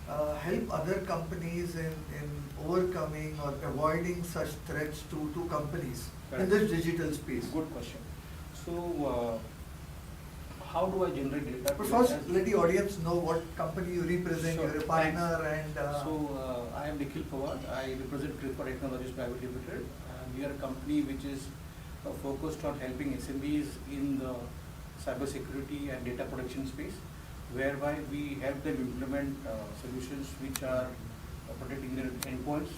help other companies in overcoming or avoiding such threats to companies in this digital space? Good question. So, how do I generate data? But first, let the audience know what company you represent. Sure. You're a partner. Thanks. And So, I am Nikhil Powai. I represent Clipper Technologies Private Limited. We are a company which is focused on helping SMBs in the cybersecurity and data protection space, whereby we help them implement solutions which are protecting their endpoints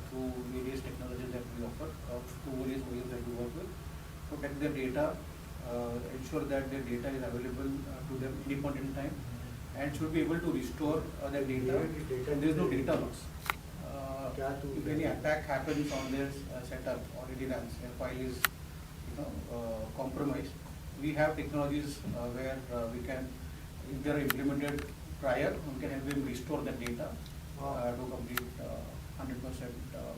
through various technologies that we offer, through various OEMs that we work with, protect their data, ensure that their data is available to them any point in time, and should be able to restore their data, and there is no data loss. If any attack happens on their setup or any file is compromised, we have technologies where we can, if they are implemented prior, we can help them restore the data to complete 100%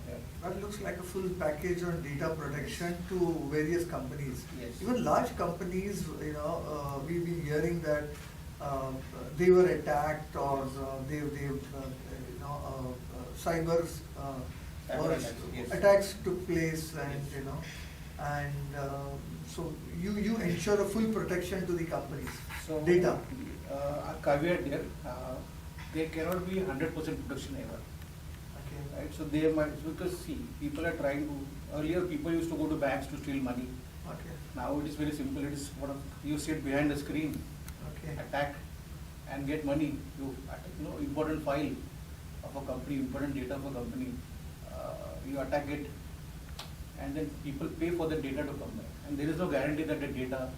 there. that looks like a full package on data protection to various companies. Yes. Even large companies, we've been hearing that they were attacked or cyber Yes. attacks took place, and so you ensure a full protection to the companies. So, Data. A caveat there, there cannot be 100% protection ever. Okay. Right? So they might, because see, people are trying to, earlier people used to go to banks to steal money. Okay. Now it is very simple, it is you sit behind the screen, Okay. attack and get money. You important file of a company, important data of a company, you attack it, and then people pay for the data to come back. And there is no guarantee that the data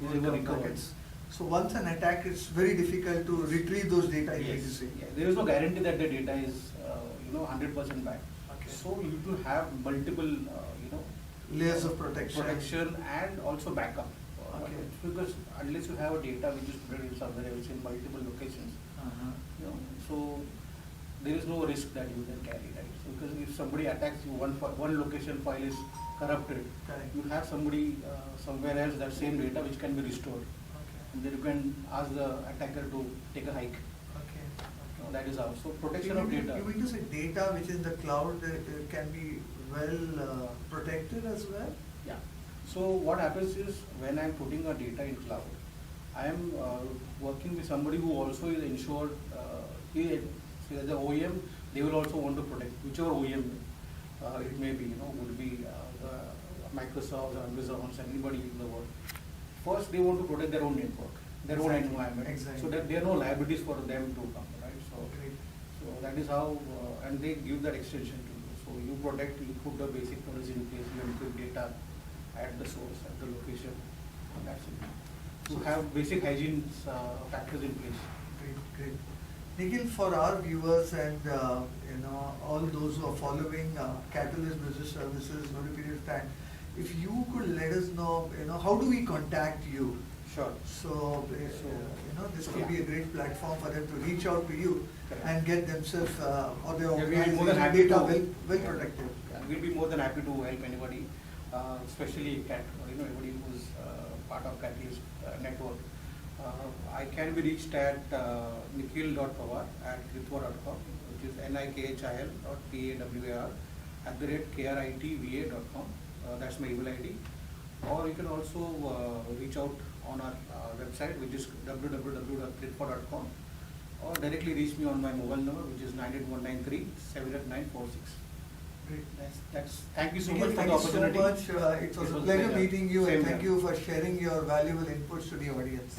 is ever recovered. So once an attack, it's very difficult to retrieve those data. Yes. Yeah. There is no guarantee that the data is 100% back. Okay. So you need to have multiple Layers of protection. and also backup. Okay. Because unless you have a data which is spread somewhere else in multiple locations, so there is no risk that you can carry, right? So because if somebody attacks you, one location file is corrupted, Correct. you have somebody somewhere else that same data which can be restored. And then you can ask the attacker to take a hike. Okay. That is how. So protection of data. You mean to say data which is in the cloud can be well protected as well? Yeah. So what happens is when I am putting a data in cloud, I am working with somebody who also is insured. So as the OEM, they will also want to protect whichever OEM it may be. Would be Microsoft or Amazon or anybody in the world. First, they want to protect their own network, their own environment, so that there are no liabilities for them to come, right? So that is how, and they give that extension to you. So you protect, you put the basic policy in place, you encrypt data at the source, at the location, and that's it. To have basic hygiene factors in place. Great. Nikhil, for our viewers and all those who are following Catalyst Business Services over a period of time, if you could let us know, how do we contact you? Sure. So, this could be a great platform for them to reach out to you. Correct. And get themselves or their organization data well protected. We'll be more than happy to help anybody, especially anybody who's part of Catalyst network. I can be reached at nikhil.pawar@kritva.com, which is nikhil.pawar@kritva.com. That's my email ID. Or you can also reach out on our website, which is www.kritva.com, or directly reach me on my mobile number, which is 98193 78946. Great. Thank you so Nikhil, much for the opportunity. Thank you so much. It was a pleasure meeting you, and thank you for sharing your valuable inputs to the audience.